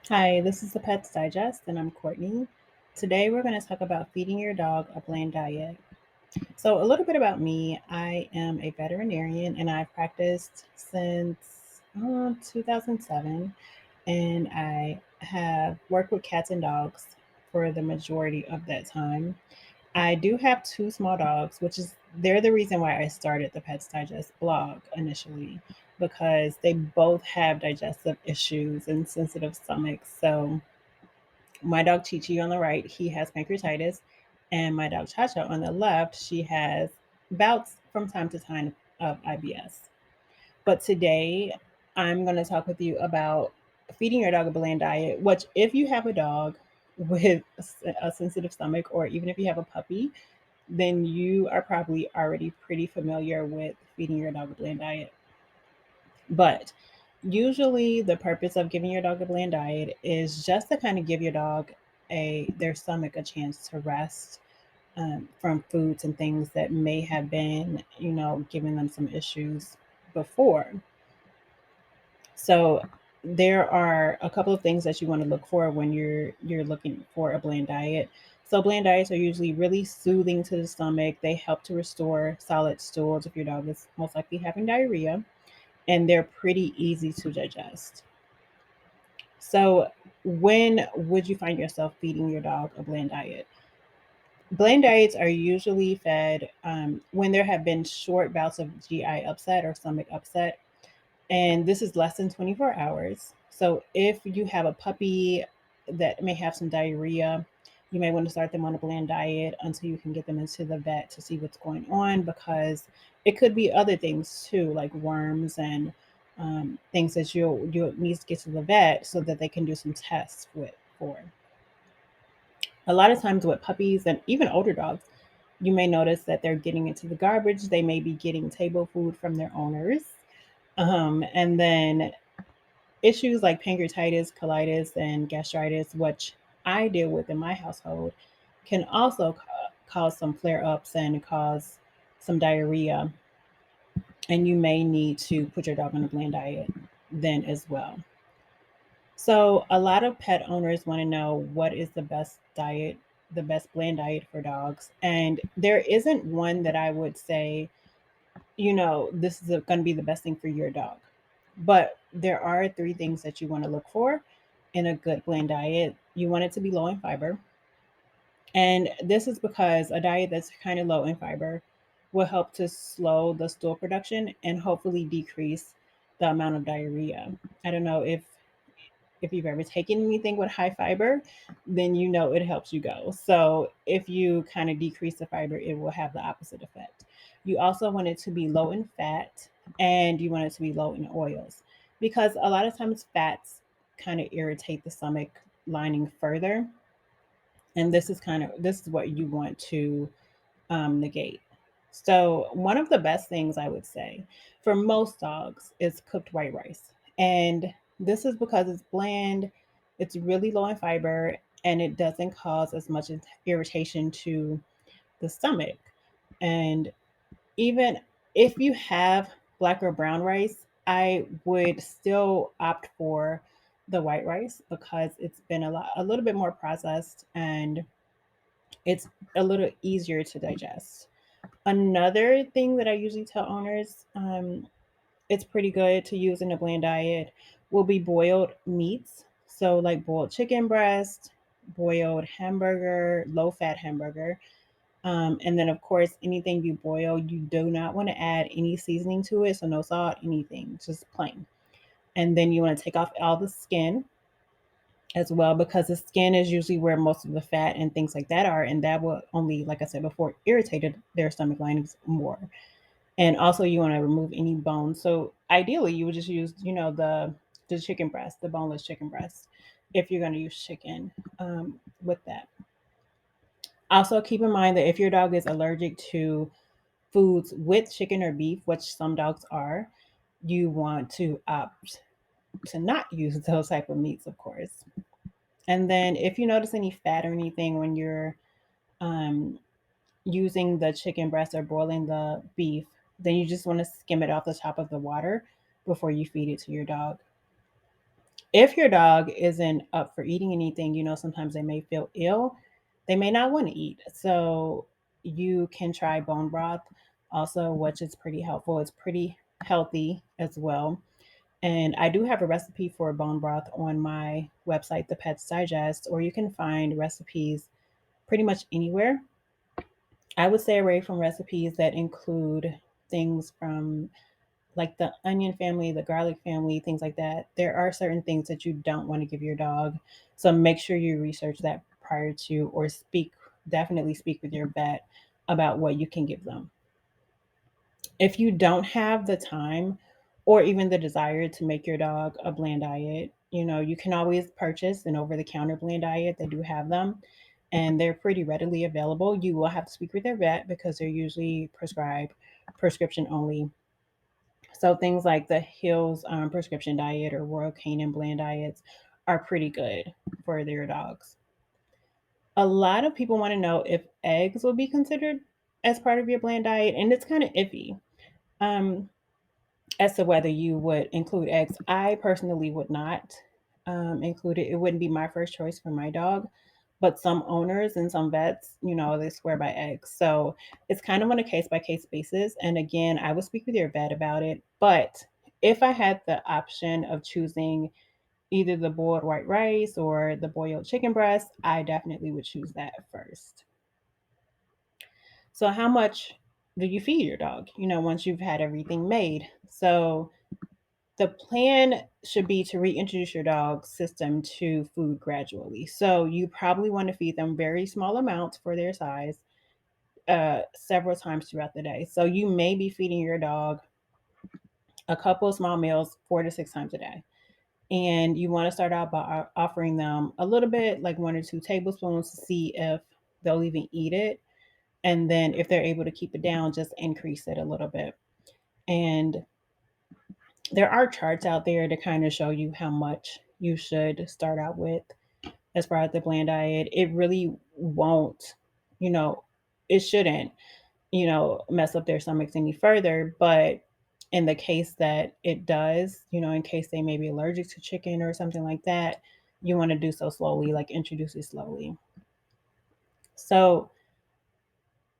Hi, this is the Pets Digest, and I'm Courtney. Today, we're going to talk about feeding your dog a bland diet. So, a little bit about me: I am a veterinarian and I've practiced since 2007, and I have worked with cats and dogs for the majority of that time. I do have two small dogs, which is they're the reason why I started the Pets Digest blog initially, because they both have digestive issues and sensitive stomachs. So my dog Chi Chi on the right, he has pancreatitis, and my dog Cha Cha on the left, she has bouts from time to time of IBS. But today, I'm going to talk with you about feeding your dog a bland diet, which, if you have a dog with a sensitive stomach, or even if you have a puppy, then you are probably already pretty familiar with feeding your dog a bland diet. But usually, the purpose of giving your dog a bland diet is just to kind of give your dog their stomach a chance to rest from foods and things that may have been, giving them some issues before. So there are a couple of things that you want to look for when you're looking for a bland diet. So bland diets are usually really soothing to the stomach. They help to restore solid stools if your dog is most likely having diarrhea, and they're pretty easy to digest. So, when would you find yourself feeding your dog a bland diet? Bland diets are usually fed when there have been short bouts of GI upset or stomach upset, and this is less than 24 hours. So, if you have a puppy that may have some diarrhea, you may want to start them on a bland diet until you can get them into the vet to see what's going on, because it could be other things too, like worms and things that you need to get to the vet so that they can do some tests with for. A lot of times with puppies and even older dogs, you may notice that they're getting into the garbage. They may be getting table food from their owners. And then issues like pancreatitis, colitis, and gastritis, which I deal with in my household, can also cause some flare ups and cause some diarrhea. And you may need to put your dog on a bland diet then as well. So, a lot of pet owners want to know what is the best diet, the best bland diet for dogs. And there isn't one that I would say, this is going to be the best thing for your dog. But there are three things that you want to look for in a good bland diet. You want it to be low in fiber. And this is because a diet that's kind of low in fiber will help to slow the stool production and hopefully decrease the amount of diarrhea. I don't know if you've ever taken anything with high fiber, then you know it helps you go. So if you kind of decrease the fiber, it will have the opposite effect. You also want it to be low in fat, and you want it to be low in oils, because a lot of times fats kind of irritate the stomach lining further, and this is what you want to negate. So one of the best things I would say for most dogs is cooked white rice. And this is because it's bland, it's really low in fiber, and it doesn't cause as much irritation to the stomach. And even if you have black or brown rice, I would still opt for the white rice because it's been a little bit more processed, and it's a little easier to digest. Another thing that I usually tell owners, it's pretty good to use in a bland diet, will be boiled meats. So, like boiled chicken breast, boiled hamburger, low fat hamburger. And then, of course, anything you boil, you do not want to add any seasoning to it. So, no salt, anything, just plain. And then you want to take off all the skin as well, because the skin is usually where most of the fat and things like that are. And that will only, like I said before, irritated their stomach linings more. And also, you want to remove any bones. So ideally, you would just use, the chicken breast, the boneless chicken breast, if you're going to use chicken with that. Also, keep in mind that if your dog is allergic to foods with chicken or beef, which some dogs are, you want to opt to not use those type of meats, of course. And then, if you notice any fat or anything when you're um, using the chicken breast or boiling the beef, then you just want to skim it off the top of the water before you feed it to your dog. If your dog isn't up for eating anything, sometimes they may feel ill. They may not want to eat. So you can try bone broth also, which is pretty helpful. It's pretty healthy as well. And I do have a recipe for bone broth on my website, The Pet's Digest, or you can find recipes pretty much anywhere. I would stay away from recipes that include things from like the onion family, the garlic family, things like that. There are certain things that you don't want to give your dog. So make sure you research that prior to, or definitely speak with your vet about what you can give them. If you don't have the time or even the desire to make your dog a bland diet, you can always purchase an over the counter bland diet. They do have them and they're pretty readily available. You will have to speak with their vet because they're usually prescribed prescription only. So things like the Hills prescription diet or Royal Canin bland diets are pretty good for their dogs. A lot of people want to know if eggs will be considered as part of your bland diet, and it's kind of iffy. Um, as to whether you would include eggs. I personally would not include it. It wouldn't be my first choice for my dog. But some owners and some vets, they swear by eggs. So it's kind of on a case by case basis. And again, I would speak with your vet about it. But if I had the option of choosing either the boiled white rice or the boiled chicken breast, I definitely would choose that first. So, how much do you feed your dog, once you've had everything made? So, the plan should be to reintroduce your dog's system to food gradually. So you probably want to feed them very small amounts for their size several times throughout the day. So you may be feeding your dog a couple of small meals 4 to 6 times a day. And you want to start out by offering them a little bit, like 1 or 2 tablespoons, to see if they'll even eat it. And then if they're able to keep it down, just increase it a little bit. And there are charts out there to kind of show you how much you should start out with as far as the bland diet. It really won't, you know, it shouldn't, mess up their stomachs any further. But in the case that it does, in case they may be allergic to chicken or something like that, you want to do so slowly, like introduce it slowly. So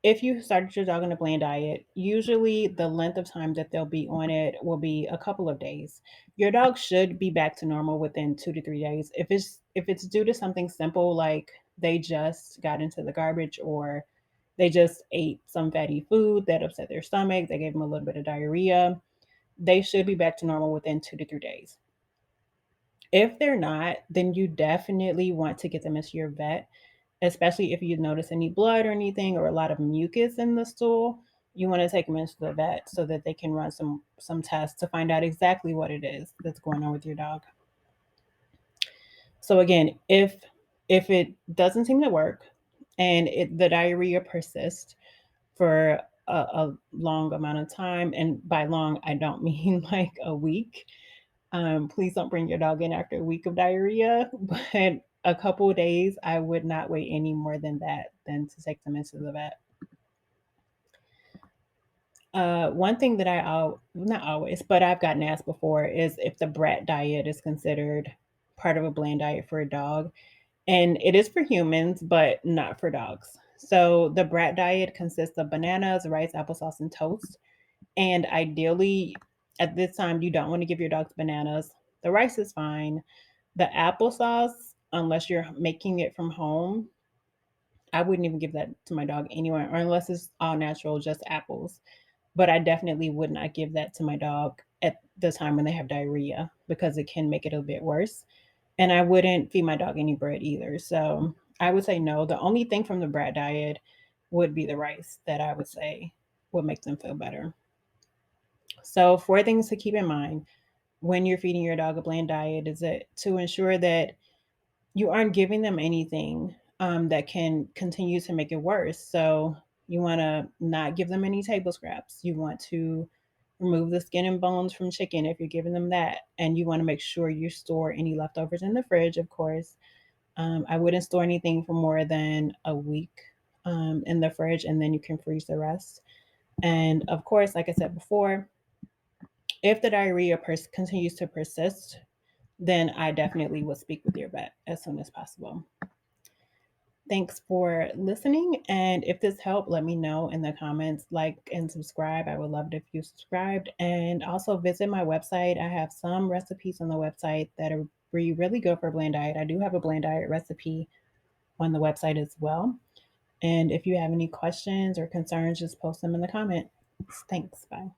if you started your dog on a bland diet, usually the length of time that they'll be on it will be a couple of days. Your dog should be back to normal within 2 to 3 days. If it's due to something simple like they just got into the garbage or they just ate some fatty food that upset their stomach, they gave them a little bit of diarrhea, they should be back to normal within 2 to 3 days. If they're not, then you definitely want to get them into your vet, especially if you notice any blood or anything or a lot of mucus in the stool. You want to take them into the vet so that they can run some tests to find out exactly what it is that's going on with your dog. So again, if it doesn't seem to work and the diarrhea persists for a long amount of time, and by long I don't mean like a week. Please don't bring your dog in after a week of diarrhea, but a couple of days, I would not wait any more than that than to take them into the vet. One thing that not always, but I've gotten asked before is if the BRAT diet is considered part of a bland diet for a dog. And it is for humans, but not for dogs. So the BRAT diet consists of bananas, rice, applesauce, and toast. And ideally, at this time, you don't want to give your dogs bananas. The rice is fine. The applesauce, unless you're making it from home, I wouldn't even give that to my dog anyway, or unless it's all natural, just apples. But I definitely would not give that to my dog at the time when they have diarrhea because it can make it a bit worse. And I wouldn't feed my dog any bread either. So I would say no. The only thing from the brat diet would be the rice that I would say would make them feel better. So, four things to keep in mind when you're feeding your dog a bland diet is that to ensure that you aren't giving them anything that can continue to make it worse. So, you want to not give them any table scraps. You want to remove the skin and bones from chicken if you're giving them that. And you want to make sure you store any leftovers in the fridge, of course. I wouldn't store anything for more than a week in the fridge, and then you can freeze the rest. And of course, like I said before, if the diarrhea continues to persist, then I definitely would speak with your vet as soon as possible. Thanks for listening. And if this helped, let me know in the comments, like and subscribe. I would love it if you subscribed. And also visit my website. I have some recipes on the website that are really good for bland diet. I do have a bland diet recipe on the website as well. And if you have any questions or concerns, just post them in the comments. Thanks. Bye.